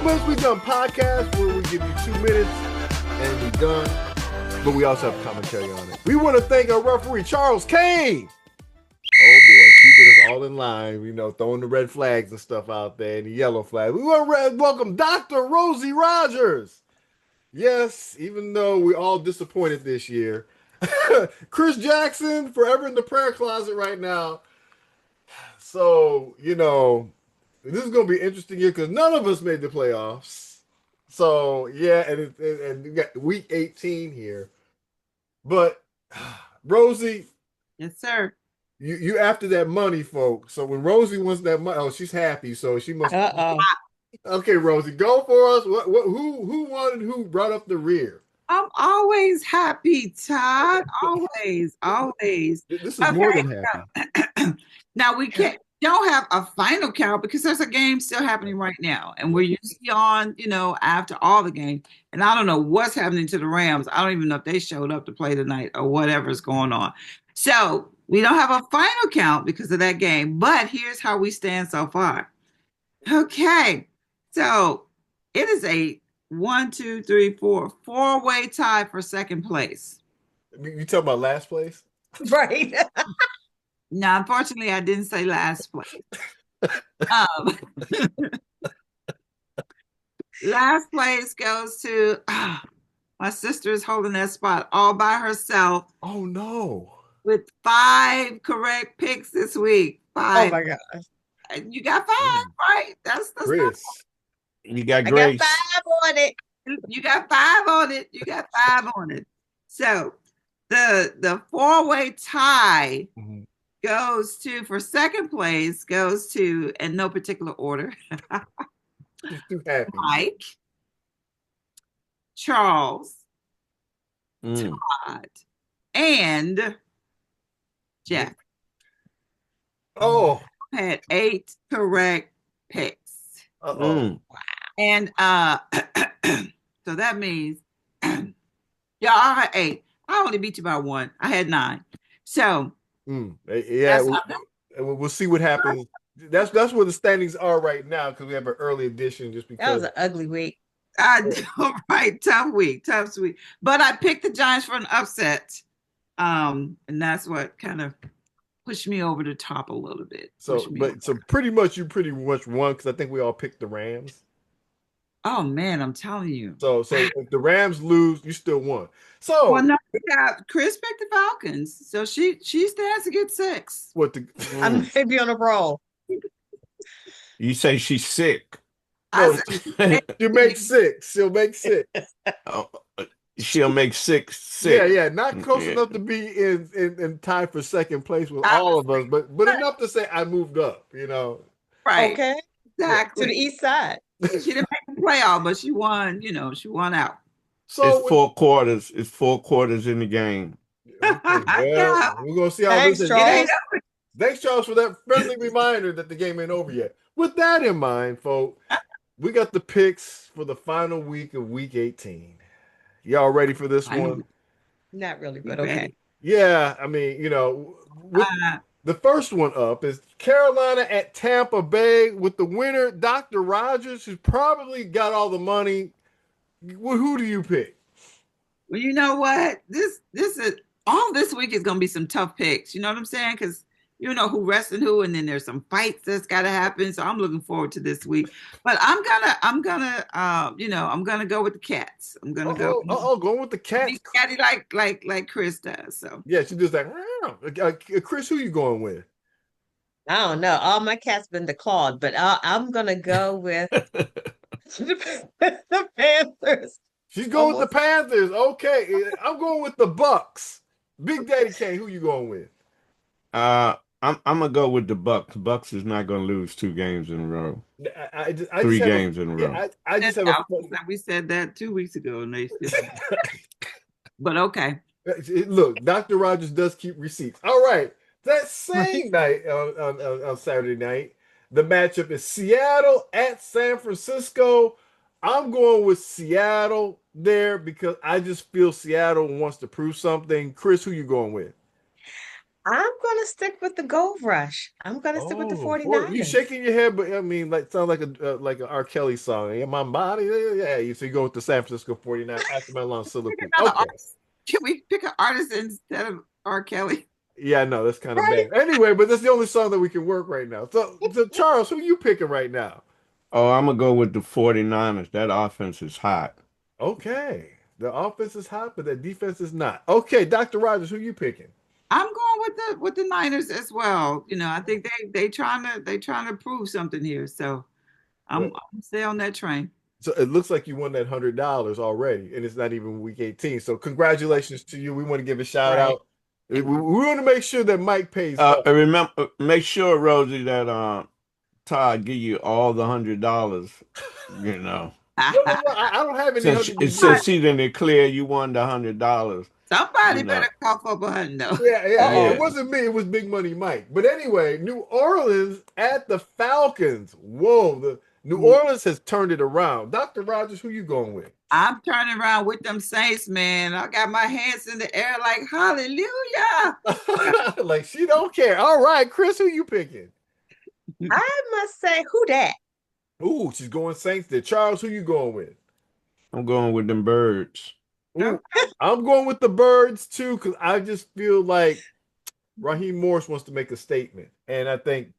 Moments. We've done podcasts where we give you 2 minutes and we're done. But we also have commentary on it. We want to thank our referee, Charles Kane. Oh boy, keeping us all in line, throwing the red flags and stuff out there and the yellow flag. We want to welcome Dr. Rosie Rogers. Yes, even though we're all disappointed this year. Chris Jackson, forever in the prayer closet right now. So, this is going to be an interesting year because none of us made the playoffs. So, yeah, and we got week 18 here. But, Rosie. Yes, sir. You after that money, folks. So when Rosie wants that money, she's happy. So she must. Okay, Rosie, go for us. Who won and who brought up the rear? I'm always happy, Todd. Always. This is more than happy. Now we don't have a final count because there's a game still happening right now, and we're usually on, after all the games. And I don't know what's happening to the Rams. I don't even know if they showed up to play tonight or whatever's going on. So we don't have a final count because of that game. But here's how we stand so far. Okay, so it is a 4-way tie for second place. You talking about last place? Right. No, unfortunately, I didn't say last place. Last place goes to my sister is holding that spot all by herself. Oh no! With 5 correct picks this week. 5. Oh my gosh! You got 5, right? That's the Chris. stuff. You got Grace. I got 5 on it. You got 5 on it. You got 5 on it. So the 4-way tie goes to, for second place, goes to, in no particular order, too happy. Mike, Charles, Todd, and Jeff. Oh. Had 8 correct picks. Wow. And so that means y'all had 8. I only beat you by 1. I had 9. So yeah, we'll see what happens. That's where the standings are right now because we have an early edition. Just because that was an ugly week. I know, right? Tough week. But I picked the Giants for an upset, and that's what kind of pushed me over the top a little bit. So pretty much you won because I think we all picked the Rams. Oh man, I'm telling you. So if the Rams lose, you still won. So no, Chris picked the Falcons, so she stands to get 6. I'm maybe on a roll. You say she's sick. No, you make 6. She'll make 6. She'll make 6. Yeah, not close enough to be in time for second place with all of us, but enough to say I moved up. Right? Okay, exactly. To the east side. She didn't make the playoff, but she won. She won out. So it's 4 quarters. It's 4 quarters in the game. Okay, well, we're gonna see how this is. Thanks, Charles, for that friendly reminder that the game ain't over yet. With that in mind, folks, we got the picks for the final week of week 18. Y'all ready for this one? Not really, but okay. Yeah, I mean, the first one up is Carolina at Tampa Bay with the winner, Dr. Rogers, who's probably got all the money. Who do you pick? Well, you know what? This is all this week is going to be some tough picks. You know what I'm saying? Because you know who wrestling who, and then there's some fights that's got to happen. So I'm looking forward to this week. But I'm gonna go with the Cats. I'm gonna go. Going with the Cats. Catty like Chris does. So yeah, she just like. Chris, who you going with? I don't know. All my cats been declawed, but I'm gonna go with the Panthers. She's going with the Panthers. Okay, I'm going with the Bucks. Big Daddy Kane, who you going with? I'm gonna go with the Bucks. Bucks is not gonna lose 2 games in a row. I 3 games in a row. I just have we said that 2 weeks ago, and they still. But okay. Look, Dr. Rogers does keep receipts. All right, that same night on Saturday night, the matchup is Seattle at San Francisco. I'm going with Seattle there because I just feel Seattle wants to prove something. Chris, who you going with? I'm gonna stick with the Gold Rush. I'm gonna stick with the Oh, you 49ers. shaking your head, but I mean, like sound like an R. Kelly song. In my body, yeah. You go with the San Francisco 49 after my long soliloquy. Another Okay. artist. Can we pick an artist instead of R. Kelly? Yeah, no, that's kind of Right? bad. Anyway, but that's the only song that we can work right now. So Charles, who you picking right now? Oh, I'm gonna go with the 49ers. That offense is hot. Okay. The offense is hot, but the defense is not. Okay, Dr. Rogers, who you picking? I'm going with the Niners as well. I think they trying to prove something here. So Well, I'm stay on that train. so it looks like you won that $100 already, and it's not even week 18. So congratulations to you. We want to give a shout Right. out. We want to make sure that Mike pays up. Remember, make sure, Rosie, that Todd give you all the $100. You know, No. I don't have any since hundred. since he didn't declare you won the $100. Somebody You know, better cough up a hundred though. Yeah. It yeah. wasn't me. It was Big Money Mike. But anyway, New Orleans at the Falcons. Whoa, the New Orleans has turned it around. Dr. Rogers, who you going with? I'm turning around with them Saints, man. I got my hands in the air like hallelujah. Like she don't care. All right, Chris, who you picking? I must say, who that? Ooh, she's going Saints there. Charles, who you going with? I'm going with them birds. Ooh, I'm going with the Birds too, because I just feel like Raheem Morris wants to make a statement, and I think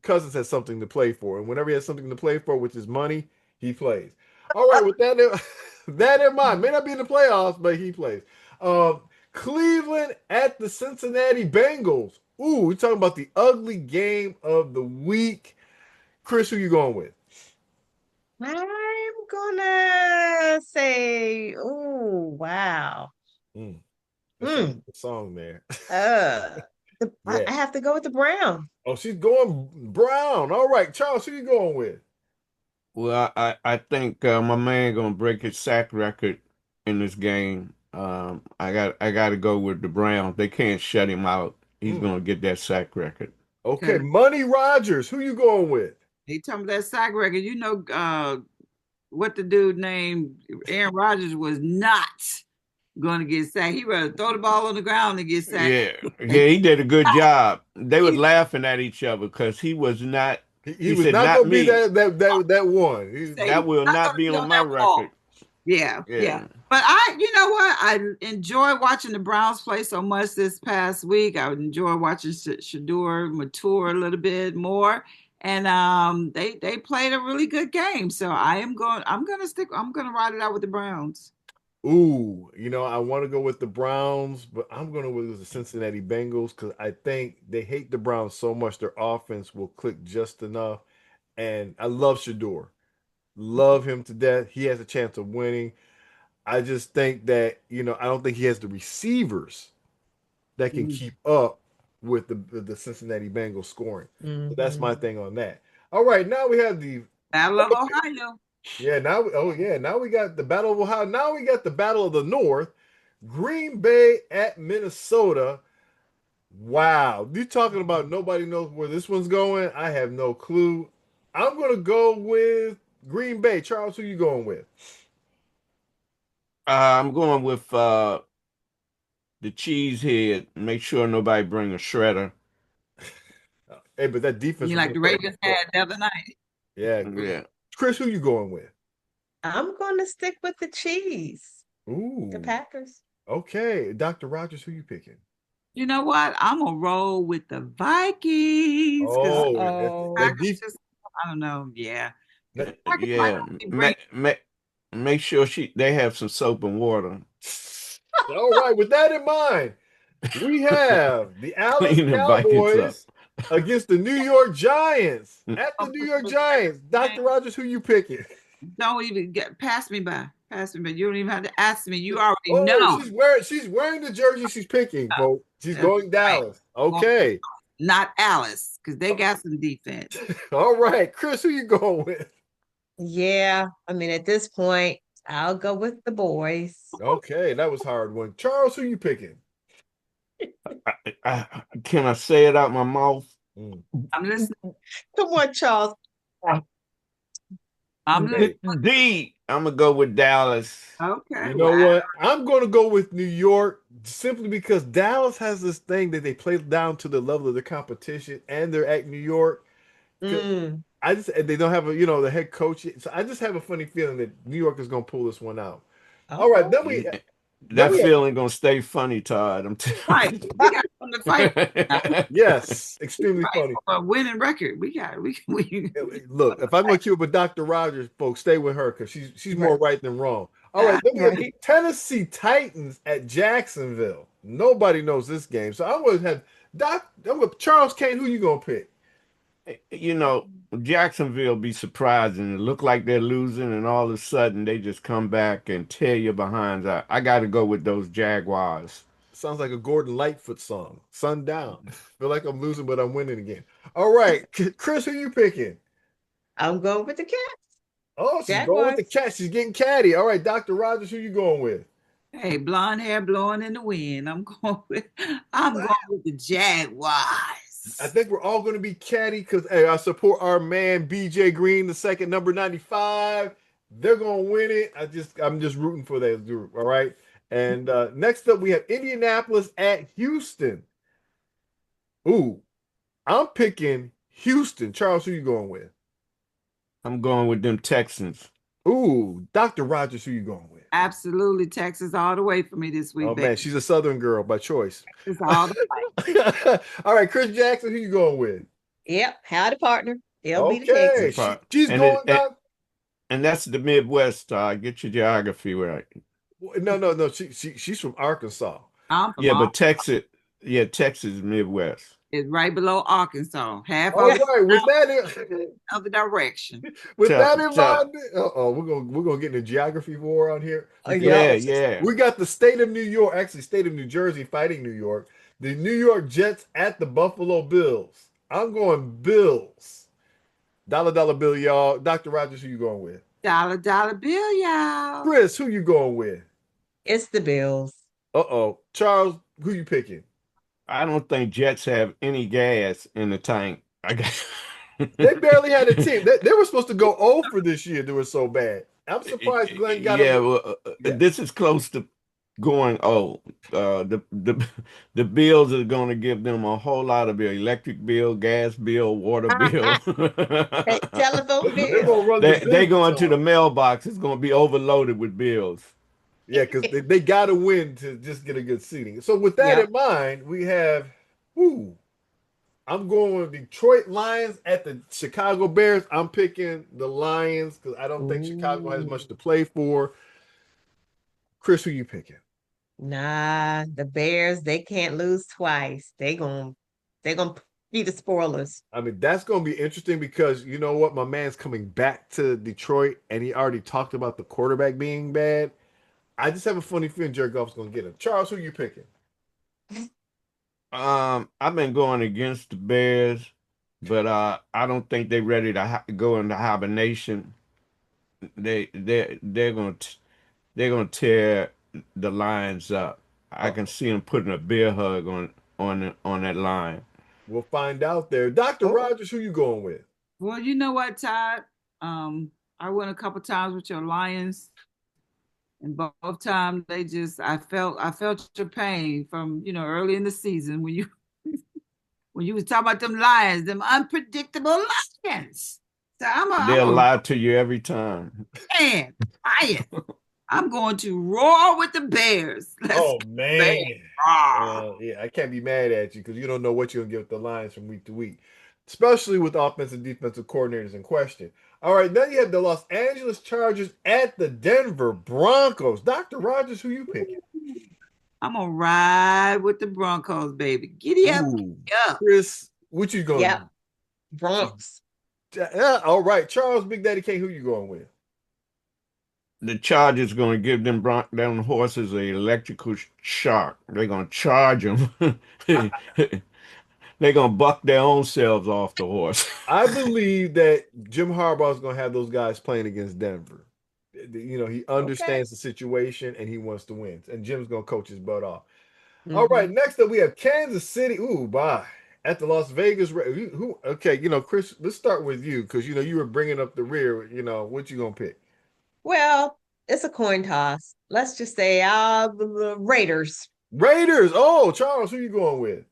Cousins has something to play for, and whenever he has something to play for, which is money, he plays. All right, with that in mind, may not be in the playoffs, but he plays. Cleveland at the Cincinnati Bengals. Ooh, we're talking about the ugly game of the week. Chris, who you going with? I'm gonna say, oh wow. Mm, that sounds like Mm. a song there. I Yeah. have to go with the Brown. Oh, she's going Brown. All right, Charles, who you going with? Well, I think my man gonna break his sack record in this game. I got to go with the Browns. They can't shut him out. He's Mm. gonna get that sack record. Okay, Money Rogers, who you going with? He told me that sack record. What the dude named Aaron Rodgers was not going to get sacked. He rather throw the ball on the ground and get sacked. Yeah, he did a good job. They were laughing at each other because he was not. He was said, not "Not going to be me. that one. That will not be on my record." Yeah. Yeah. But you know what? I enjoyed watching the Browns play so much this past week. I would enjoy watching Shador mature a little bit more. And they played a really good game. So I'm gonna ride it out with the Browns. Ooh, I want to go with the Browns, but I'm going to go with the Cincinnati Bengals because I think they hate the Browns so much their offense will click just enough. And I love Shador. Love him to death. He has a chance of winning. I just think that, I don't think he has the receivers that can keep up with the Cincinnati Bengals scoring. So that's my thing on that. All right, now we have the Battle of Ohio. Yeah, now we got the Battle of Ohio. Now we got the Battle of the North. Green Bay at Minnesota. Wow. You talking about nobody knows where this one's going? I have no clue. I'm gonna go with Green Bay. Charles, who you going with? I'm going with the cheesehead. Make sure nobody bring a shredder. Hey, but that defense. You like the Ravens had the other night. Yeah. Chris, who you going with? I'm gonna stick with the cheese. Ooh. The Packers. Okay. Dr. Rogers, who you picking? You know what? I'm gonna roll with the Vikings. Oh, I don't know. Yeah. Yeah. Make sure they have some soap and water. All right. With that in mind, we have the Dallas Clean the Vikings Cowboys against the New York Giants. At the New York Giants, Dr. Rogers, who you picking? Don't even pass me by. You don't even have to ask me. You already know. She's wearing the jersey she's picking, folks. She's going Dallas. Okay. Not Alice, because they got some defense. All right. Chris, who you going with? Yeah, I mean, at this point, I'll go with the boys. Okay, that was a hard one. Charles, who you picking? Can I say it out my mouth? I'm listening. Come on, Charles. I'm gonna go with Dallas. Okay. You know what? I'm gonna go with New York simply because Dallas has this thing that they play down to the level of the competition, and they're at New York. 'Cause Mm. they don't have the head coach yet. So I just have a funny feeling that New York is gonna pull this one out. All right, Okay. then That we have feeling gonna stay funny, Todd. I'm Right. telling We got something to fight now. you. yes, extremely Right. funny. For a winning record. We Look, if I'm gonna keep with Dr. Rogers, folks, stay with her because she's Right. more right than wrong. All right, then we have the Right. Tennessee Titans at Jacksonville. Nobody knows this game, so I'm gonna have I'm with Charles Kane. Who you gonna pick? You know, Jacksonville be surprising. It look like they're losing, and all of a sudden they just come back and tear your behinds out. I got to go with those Jaguars. Sounds like a Gordon Lightfoot song. Sundown. Feel like I'm losing, but I'm winning again. All right, Chris, who you picking? I'm going with the Cats. Oh, she's going with the Jaguars. cat. She's getting catty. All right, Dr. Rogers, who you going with? Hey, blonde hair blowing in the wind. I'm going with the Jaguars. I think we're all going to be catty because I support our man BJ Green, the second number 95. They're going to win it. I'm just rooting for that group. All right. And next up, we have Indianapolis at Houston. Ooh, I'm picking Houston. Charles, who you going with? I'm going with them Texans. Ooh, Dr. Rogers, who you going with? Absolutely, Texas all the way for me this week, Oh baby. man, she's a Southern girl by choice. Texas all the way. All right, Chris Jackson, who you going with? Yep. Howdy, partner. They'll be the Okay, Texans. she's And going down. and that's the Midwest. Get your geography right. No. She's from Arkansas. I'm from Yeah, but Arkansas. Texas is Midwest. It's right below Arkansas, half All of right, with that the other direction. in Tell- mind, we're gonna get in a geography war on here. Yeah. We got the state of New York, actually state of New Jersey fighting New York. The New York Jets at the Buffalo Bills. I'm going Bills. Dollar bill, y'all. Dr. Rogers, who you going with? Dollar bill, y'all. Chris, who you going with? It's the Bills. Charles, who you picking? I don't think Jets have any gas in the tank. They barely had a team. They were supposed to go 0 for this year. They were so bad. I'm surprised Glenn got Yeah, them. well, Yeah. this is close to going. The bills are going to give them a whole lot of bill: electric bill, gas bill, water bill. Hey, telephone They're bill. gonna run the They going business to the on. mailbox. It's going to be overloaded with bills. Yeah, because they got to win to just get a good seating. So with that Yep. in mind, we have I'm going with Detroit Lions at the Chicago Bears. I'm picking the Lions because I don't think Chicago has much to play for. Chris, who you picking? Nah, the Bears, they can't lose twice. They're gonna be the spoilers. I mean, that's going to be interesting because you know what? My man's coming back to Detroit, and he already talked about the quarterback being bad. I just have a funny feeling Jared Goff's going to get him. Charles, who you picking? I've been going against the Bears, but I don't think they're ready to go into hibernation. They're gonna tear the Lions up. I can see them putting a bear hug on that line. We'll find out there. Dr. Oh. Rogers, who you going with? Well, you know what, Todd? I went a couple times with your Lions, and both times I felt your pain from early in the season when you was talking about them Lions, them unpredictable Lions. So They'll lie to you every time. man, Lions. I'm going to roar with the Bears. Oh man. Roar. Yeah, I can't be mad at you because you don't know what you're gonna get with the Lions from week to week, especially with offensive and defensive coordinators in question. All right, now you have the Los Angeles Chargers at the Denver Broncos. Dr. Rogers, who you picking? I'm gonna ride with the Broncos, baby. Giddy up, Ooh. giddy up. Chris, what you going? Yep. Bronx. All right, Charles, Big Daddy King, who you going with? The Chargers going to give them horses an electrical shock. They're going to charge them. They're going to buck their own selves off the horse. I believe that Jim Harbaugh is going to have those guys playing against Denver. He understands the situation and he wants to win. And Jim's going to coach his butt off. All right, next up we have Kansas City. Ooh, bye. At the Las Vegas. Okay, Chris, let's start with you because, you were bringing up the rear. What you going to pick? Well, it's a coin toss. Let's just say the Raiders. Raiders. Oh, Charles, who you going with?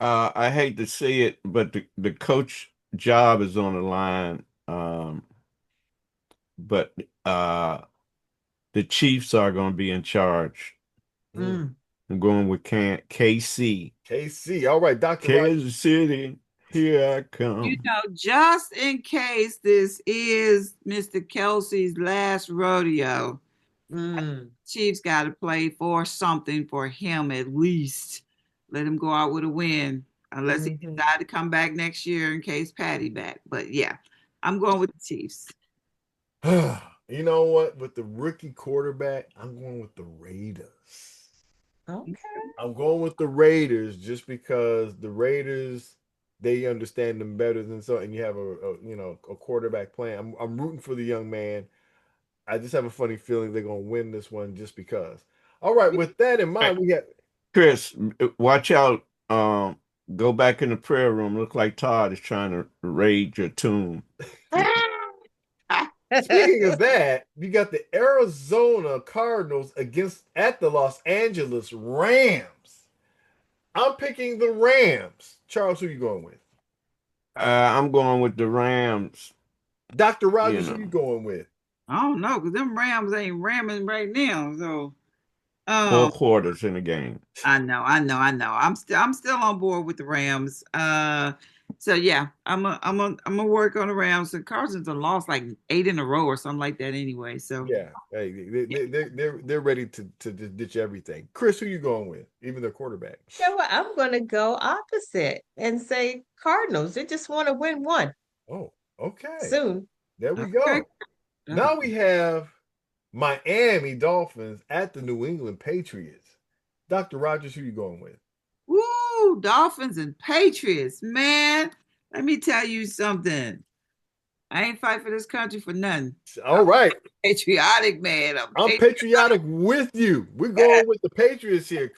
I hate to see it, but the coach job is on the line. But the Chiefs are going to be in charge. Mm. I'm going with KC. KC. All right, Dr. Rogers. Kansas City, here I come. Just in case this is Mr. Kelsey's last rodeo, Chiefs got to play for something for him at least. Let him go out with a win, unless he decide to come back next year in case Patty back. But yeah, I'm going with the Chiefs. You know what? With the rookie quarterback, I'm going with the Raiders. Okay. I'm going with the Raiders just because the Raiders, they understand them better than so, and you have a quarterback playing. I'm rooting for the young man. I just have a funny feeling they're gonna win this one just because. All right, with that in mind, we got Chris, watch out. Go back in the prayer room. Look like Todd is trying to raid your tomb. Speaking of that, you got the Arizona Cardinals at the Los Angeles Rams. I'm picking the Rams. Charles, who you going with? I'm going with the Rams. Dr. Rogers, who you going with? I don't know, because them Rams ain't ramming right now. So 4 quarters in the game. I know. I'm still on board with the Rams. So yeah, I'm gonna work on the Rams. The Cardinals have lost like 8 in a row or something like that anyway. So yeah, hey, they're ready to just ditch everything. Chris, who you going with? Even their quarterback. You know what? I'm going to go opposite and say Cardinals. They just want to win one. Oh, okay. Soon. There we go. Now we have Miami Dolphins at the New England Patriots. Dr. Rogers, who you going with? Woo, Dolphins and Patriots, man. Let me tell you something. I ain't fight for this country for nothing. All right. Patriotic, man. I'm patriotic with you. We're going with the Patriots here.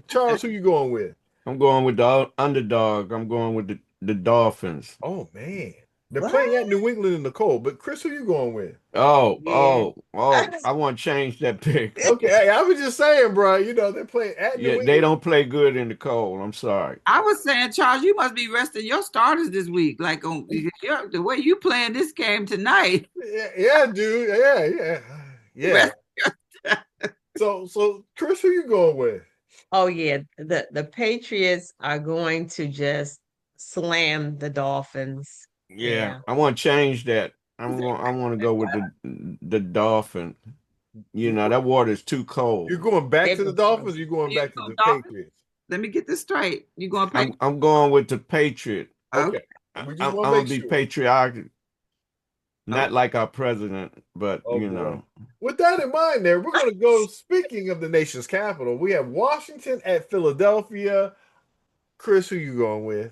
Charles, who you going with? I'm going with the underdog. I'm going with the Dolphins. Oh, man. They're playing at New England in the cold. But Chris, who you going with? Oh, I want to change that pick. Okay, hey, I was just saying, bro. They're playing at New England. They don't play good in the cold. I'm sorry. I was saying, Charles, you must be resting your starters this week. Like the way you playing this game tonight. Yeah, dude. Yeah. So Chris, who you going with? Oh yeah, the Patriots are going to just slam the Dolphins. Yeah. I want to change that. I want to go with the Dolphin. That water is too cold. You're going back to the Dolphins, or you're going back to the Patriots? Let me get this straight. You going Patriots? I'm going with the Patriot. Okay. I'm gonna be patriotic. Not like our president, but boy. With that in mind, we're gonna go. Speaking of the nation's capital, we have Washington at Philadelphia. Chris, who you going with?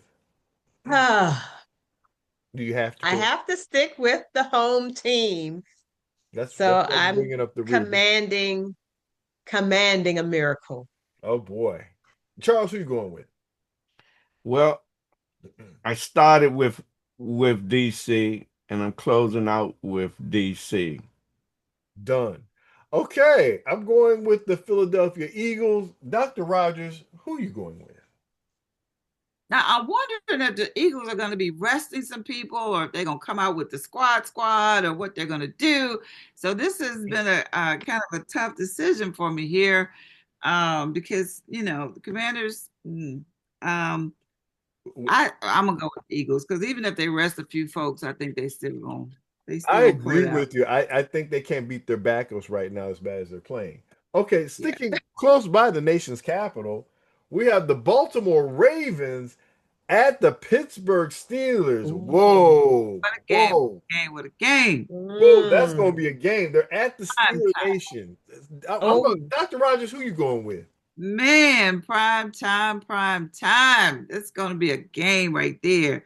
Do you have to? I have to stick with the home team. I'm bringing up the commanding a miracle. Oh boy, Charles, who you going with? Well, I started with DC, and I'm closing out with DC. Done. Okay, I'm going with the Philadelphia Eagles. Dr. Rogers, who are you going with? Now, I'm wondering if the Eagles are going to be resting some people, or if they're going to come out with the squad, or what they're going to do. So this has been a kind of a tough decision for me here, because the Commanders. I'm gonna go with the Eagles, because even if they rest a few folks, I think they still going. I agree with you. I think they can't beat their backups right now as bad as they're playing. Okay, sticking close by the nation's capital, we have the Baltimore Ravens at the Pittsburgh Steelers. Whoa. What a game. What a game. Woo, that's going to be a game. They're at the Steelers Nation. Dr. Rogers, who you going with? Man, prime time. It's going to be a game right there.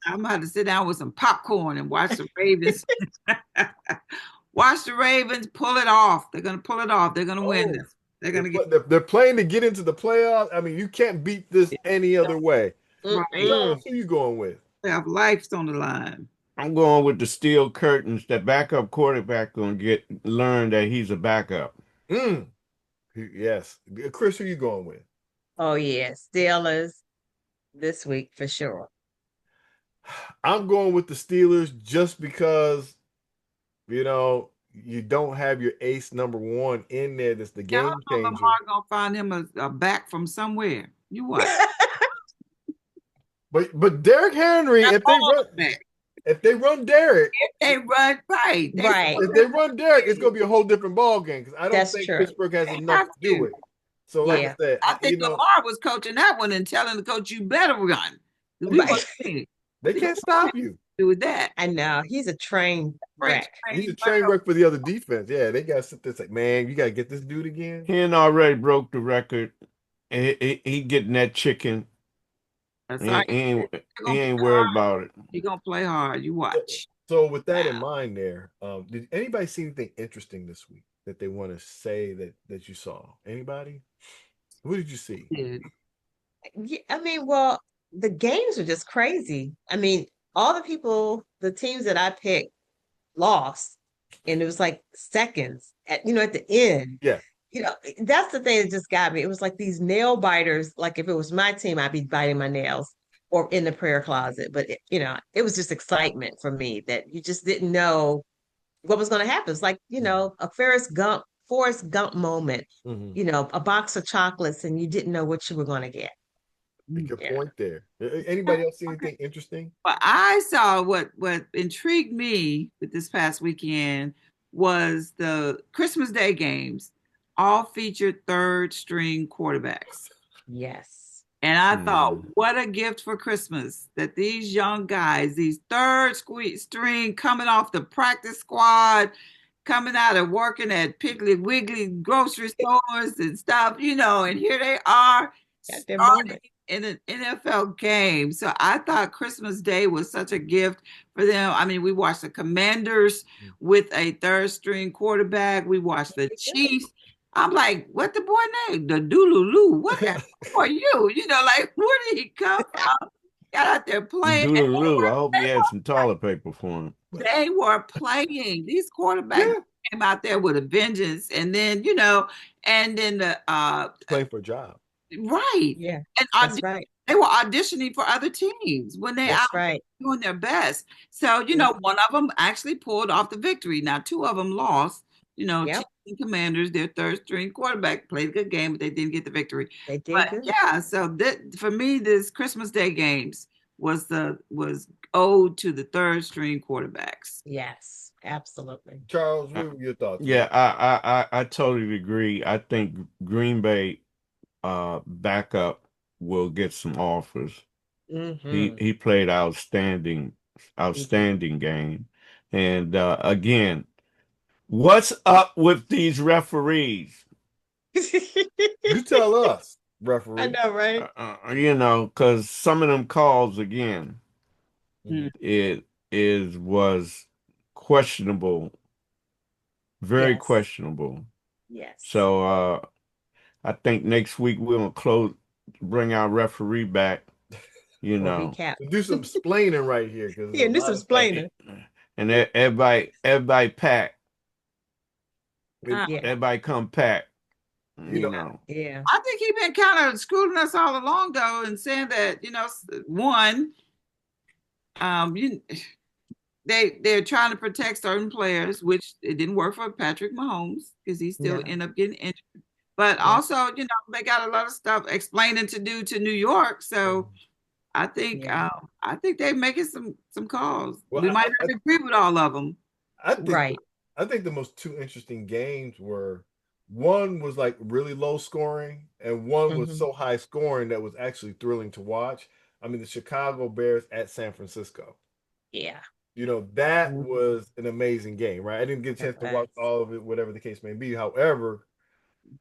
I'm about to sit down with some popcorn and watch the Ravens. Watch the Ravens pull it off. They're going to pull it off. They're going to win this. They're playing to get into the playoffs. I mean, you can't beat this any other way. Right. Who you going with? They have lives on the line. I'm going with the steel curtains. That backup quarterback going to learn that he's a backup. He's Yes. Chris, who you going with? Oh yeah, Steelers this week for sure. I'm going with the Steelers just because, you don't have your ace number one in there. That's the Y'all game know changer. Lamar gonna find him a back from somewhere. You what? But Derrick Henry, That if they ball run back. if they run Derrick, They run right. Right. if they run Derrick, it's gonna be a whole different ball game because I don't That's think true. Pittsburgh has They enough have to do to. it. So like Yeah. I said, I think Lamar was coaching that one and telling the coach, "You better run." We Right. want to see they can't stop you. do with that. I know. He's a train wreck. He's a train wreck for the other defense. Yeah, they gotta sit there and say, man, you gotta get this dude again. He already broke the record. He getting that chicken. That's He, right. he ain't worried about it. You're gonna play hard. You watch. So with that in mind, did anybody see anything interesting this week that they want to say that you saw? Anybody? What did you see? Yeah. Yeah, I mean, well, the games were just crazy. I mean, all the teams that I picked lost, and it was like seconds at the end. Yeah. That's the thing that just got me. It was like these nail biters. Like if it was my team, I'd be biting my nails or in the prayer closet. But it was just excitement for me that you just didn't know what was going to happen. It's like a Forrest Gump moment. Mm-hmm. A box of chocolates, and you didn't know what you were going to get. Good point there. Anybody else see anything interesting? But I saw what intrigued me with this past weekend was the Christmas Day games all featured third string quarterbacks. Yes. And I thought, what a gift for Christmas that these young guys, these third string coming off the practice squad, coming out and working at Piggly Wiggly grocery stores and stuff, and here they are starting in an NFL game. So I thought Christmas Day was such a gift for them. I mean, we watched the Commanders with a third string quarterback. We watched the Chiefs. I'm like, what the boy name? The Dooloo. What the are you? Where did he come from? Got out there playing. Doodle-oo. I hope he had some toilet paper for him. They were playing. These quarterbacks came out there with a vengeance. And then, and then the playing for a job. Right. Yeah. And that's right. They were auditioning for other teams when they doing their best. So, one of them actually pulled off the victory. Now, two of them lost. Chiefs and Commanders, their third string quarterback played a good game, but they didn't get the victory. They did good. Yeah, so that for me, this Christmas Day games was owed to the third string quarterbacks. Yes, absolutely. Charles, what were your thoughts? Yeah, I totally agree. I think Green Bay backup will get some offers. He played outstanding game. And again, what's up with these referees? You tell us, referee. I know, right? Because some of them calls again, it was questionable, very questionable. Yes. So I think next week we'll bring our referee back. Do some splaining right here. Do some splaining. And everybody pack. Yeah. Everybody come pack. Yeah. I think he's been kind of screwing us all along, though, and saying that, one, they're trying to protect certain players, which it didn't work for Patrick Mahomes because he still ended up getting injured. But also, they got a lot of stuff explaining to do to New York. So I think they're making some calls. Well, we might not agree with all of them. I think the most two interesting games were, one was like really low scoring, and one was so high scoring that was actually thrilling to watch. I mean, the Chicago Bears at San Francisco. Yeah. That was an amazing game, right? I didn't get a chance to watch all of it, whatever the case may be. However,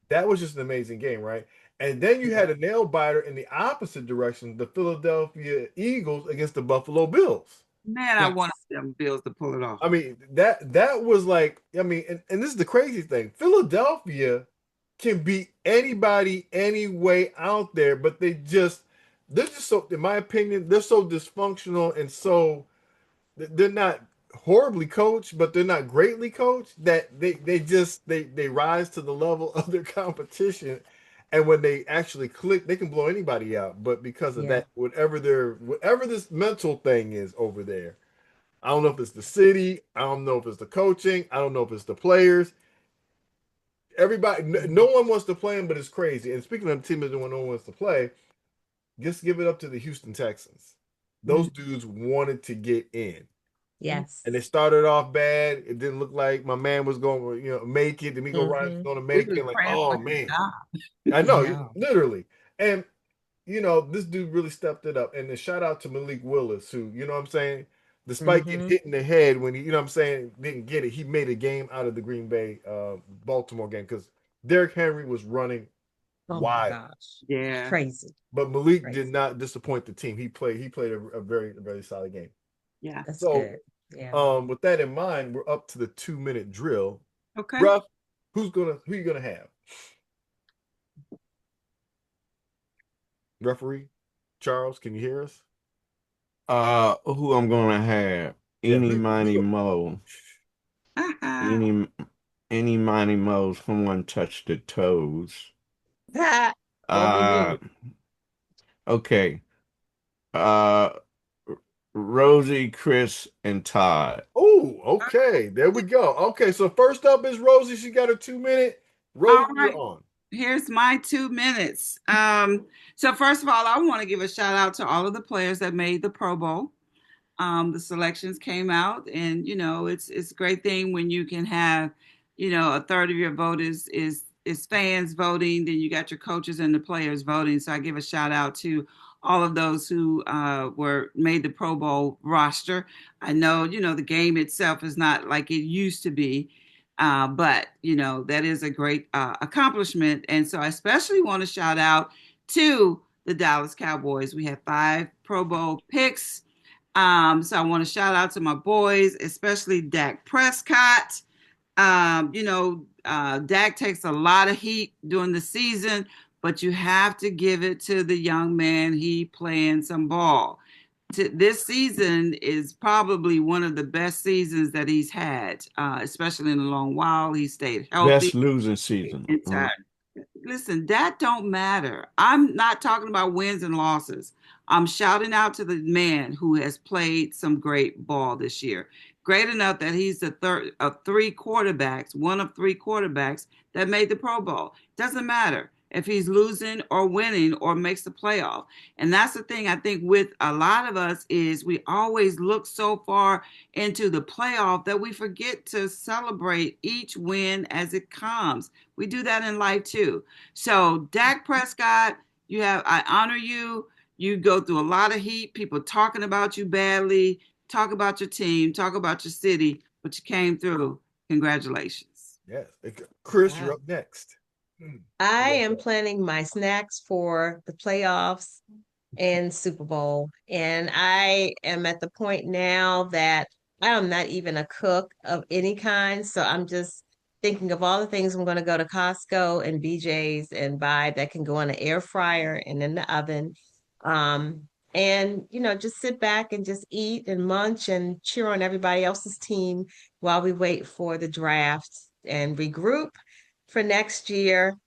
that was just an amazing game, right? And then you had a nail biter in the opposite direction, the Philadelphia Eagles against the Buffalo Bills. Man, I wanted them Bills to pull it off. I mean, that was like, and this is the crazy thing. Philadelphia can beat anybody any way out there, but they're just so, in my opinion, they're so dysfunctional and so they're not horribly coached, but they're not greatly coached. That they rise to the level of their competition, and when they actually click, they can blow anybody out. But because of Yeah. that, whatever this mental thing is over there, I don't know if it's the city, I don't know if it's the coaching, I don't know if it's the players. Everybody, no one wants to play him, but it's crazy. And speaking of teams that no one wants to play, just give it up to the Houston Texans. Those dudes wanted to get in. Yes. And it started off bad. It didn't look like my man was going to, make it. D'Amico Ryan's Mhm. going to We've make been it. Like, praying oh for his man, job. I know, Yeah. literally. And this dude really stepped it up. And then shout out to Malik Willis, who, you know what I'm saying, despite getting Mhm. hit in the head when he, you know what I'm saying, didn't get it, he made a game out of the Green Bay Baltimore game because Derrick Henry was running Oh my wild. gosh. Yeah. Crazy. But Malik did Crazy. not disappoint the team. He played a very, very solid game. Yeah. That's So, good. Yeah. with that in mind, we're up to the 2-minute drill. Okay. Ruff, who you gonna have? Referee Charles, can you hear us? Who I'm gonna have? Yeah, Eeny, miny, mo. Eeny, miny, mo. Someone touched the toes. That will be Uh, me. okay. Uh, Rosie, Chris, and Todd. Oh, okay. There we go. Okay, so first up is Rosie. She got her 2-minute. All Rosie, you're right. on. Here's my 2 minutes. So first of all, I want to give a shout out to all of the players that made the Pro Bowl. The selections came out, and it's a great thing when you can have, a third of your vote is fans voting. Then you got your coaches and the players voting. So I give a shout out to all of those who were made the Pro Bowl roster. I know the game itself is not like it used to be. But that is a great accomplishment, and so I especially want to shout out to the Dallas Cowboys. We have 5 Pro Bowl picks. So I want to shout out to my boys, especially Dak Prescott. Dak takes a lot of heat during the season, but you have to give it to the young man. He playing some ball. This season is probably one of the best seasons that he's had, especially in a long while. He stayed Best healthy losing season. entire. Listen, that don't matter. I'm not talking about wins and losses. I'm shouting out to the man who has played some great ball this year. Great enough that he's the third of 3 quarterbacks, one of 3 quarterbacks that made the Pro Bowl. Doesn't matter if he's losing or winning or makes the playoff. And that's the thing I think with a lot of us is we always look so far into the playoff that we forget to celebrate each win as it comes. We do that in life too. So Dak Prescott, I honor you. You go through a lot of heat, people talking about you badly, talk about your team, talk about your city, but you came through. Congratulations. Yes. Chris, you're Wow. up next. I am planning my snacks for the playoffs and Super Bowl. And I am at the point now that I am not even a cook of any kind. So I'm just thinking of all the things I'm going to go to Costco and BJ's and buy that can go in an air fryer and in the oven. And, just sit back and just eat and munch and cheer on everybody else's team while we wait for the draft and regroup for next year.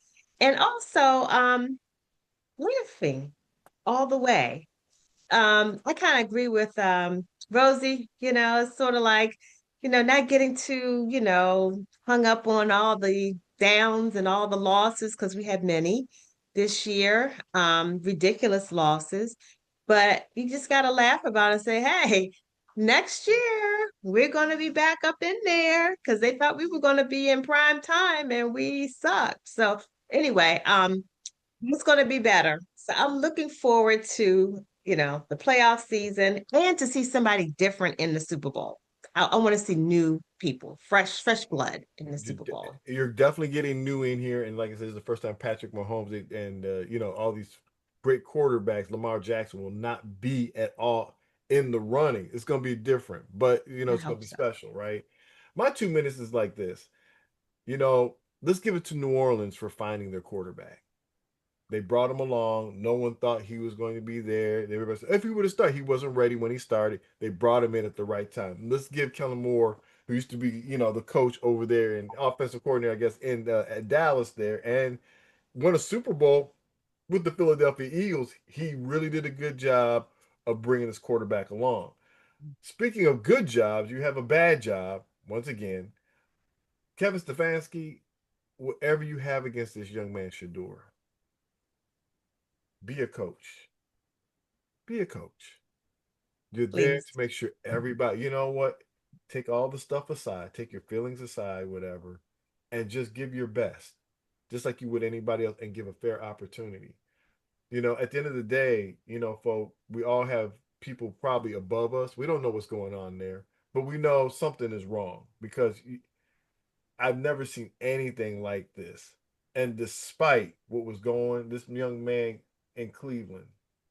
And also, laughing all the way. I kind of agree with Rosie, it's sort of like, not getting too, hung up on all the downs and all the losses because we had many this year, ridiculous losses. But you just got to laugh about it and say, hey, next year we're going to be back up in there because they thought we were going to be in prime time and we sucked. So anyway, it's going to be better. So I'm looking forward to, the playoff season and to see somebody different in the Super Bowl. I want to see new people, fresh blood in the Super Bowl. You're definitely getting new in here, and like I said, it's the first time Patrick Mahomes and all these great quarterbacks. Lamar Jackson will not be at all in the running. It's going to be different, but I it's going to hope be so. special, right? My 2 minutes is like this. Let's give it to New Orleans for finding their quarterback. They brought him along. No one thought he was going to be there. Everybody said, if he would have started, he wasn't ready when he started. They brought him in at the right time. Let's give Kellen Moore, who used to be, the coach over there and offensive coordinator, I guess, in at Dallas there, and won a Super Bowl with the Philadelphia Eagles. He really did a good job of bringing his quarterback along. Speaking of good jobs, you have a bad job. Once again, Kevin Stefanski, whatever you have against this young man, Shador, be a coach. Be a coach. You're there Please. to make sure everybody, you know what? Take all the stuff aside, take your feelings aside, whatever, and just give your best, just like you would anybody else, and give a fair opportunity. At the end of the day, folks, we all have people probably above us. We don't know what's going on there, but we know something is wrong because I've never seen anything like this. And despite what was going, this young man in Cleveland,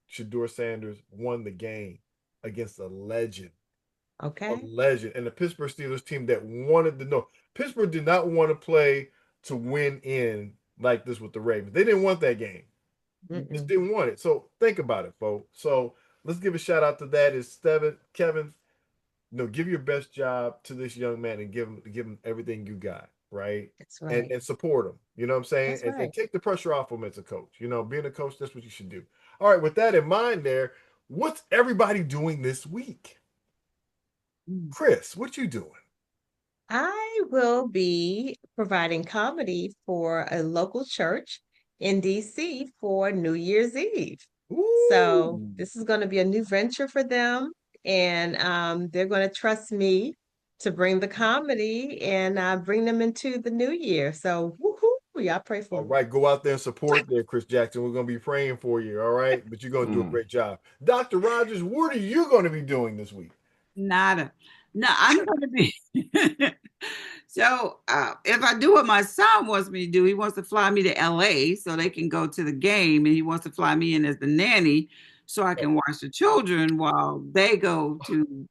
Shador Sanders, won the game against a legend. Okay. A legend. And the Pittsburgh Steelers team that wanted to know. Pittsburgh did not want to play to win in like this with the Ravens. They didn't want that game. Just didn't want it. So think about it, folks. So let's give a shout out to that. Is Kevin, give your best job to this young man and give him everything you got, right? That's right. And support him. You know what I'm saying? That's And right. take the pressure off him as a coach. Being a coach, that's what you should do. All right, with that in mind there, what's everybody doing this week? Chris, what you doing? I will be providing comedy for a local church in DC for New Year's Eve. So Ooh. this is going to be a new venture for them, and they're going to trust me to bring the comedy and bring them into the new year. So woohoo, y'all pray for All me. right, go out there and support there, Chris Jackson. We're going to be praying for you, all right? But you're going to do a great job. Dr. Rogers, what are you going to be doing this week? Nada. No, I'm going to be. So if I do what my son wants me to do, he wants to fly me to LA so they can go to the game, and he wants to fly me in as the nanny so I can watch the children while they go to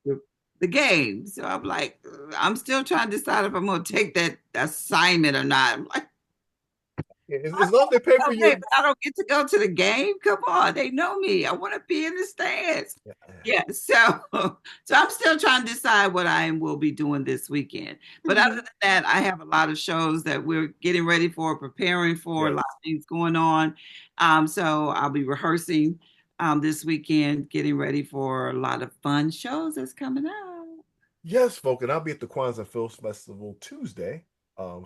the game. So I'm like, I'm still trying to decide if I'm going to take that assignment or not. I'm like, As long as they pay for okay, you. but I don't get to go to the game. Come on, they know me. I want to be in the stands. Yeah, so I'm still trying to decide what I will be doing this weekend. But other than that, I have a lot of shows that we're getting ready for, preparing for, a lot of things going on. So I'll be rehearsing this weekend, getting ready for a lot of fun shows that's coming out. Yes, folks, and I'll be at the Kwanzaa Film Festival Tuesday.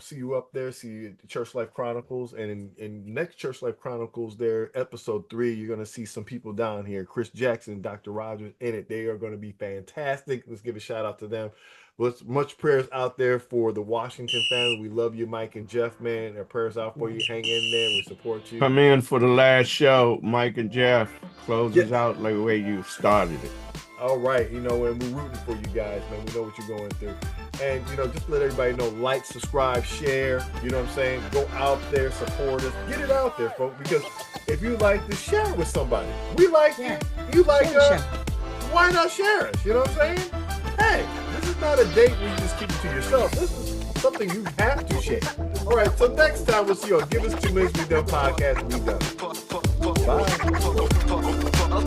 See you up there. See you at the Church Life Chronicles, and in next Church Life Chronicles, there episode 3, you're going to see some people down here, Chris Jackson, Dr. Rogers in it. They are going to be fantastic. Let's give a shout out to them. Let's much prayers out there for the Washington family. We love you, Mike and Jeff, man. Our prayers out for you. Hang in there. We support you. Come in for the last show, Mike and Jeff. Closes out like the way you started it. All right, and we're rooting for you guys, man. We know what you're going through. And, just let everybody know, like, subscribe, share, you know what I'm saying? Go out there, support us. Get it out there, folks, because if you like this, share it with somebody. We like it. You like us. Why not share us? You know what I'm saying? Hey, this is not a date where you just keep it to yourself. This is something you have to share. All right, so next time we'll see you on Give Us 2 Minutes, We Done podcast. We done. Bye.